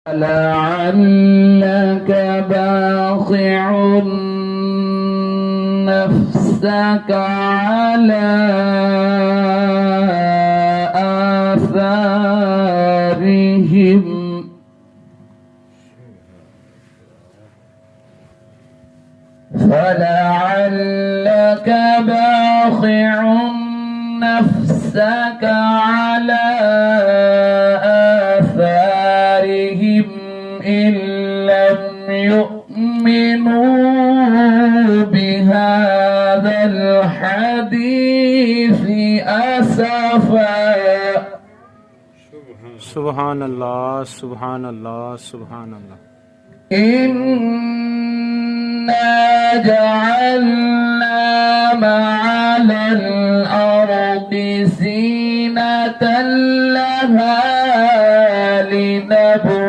لعلك باخع نفسك على آثارهم فلعلك باخع نفسك على آثارهم إن لم يؤمنوا بهذا الحديث أسفا. سبحان الله سبحان الله سبحان الله. إنا جعلنا ما على الأرض زينة لها لنبلوهم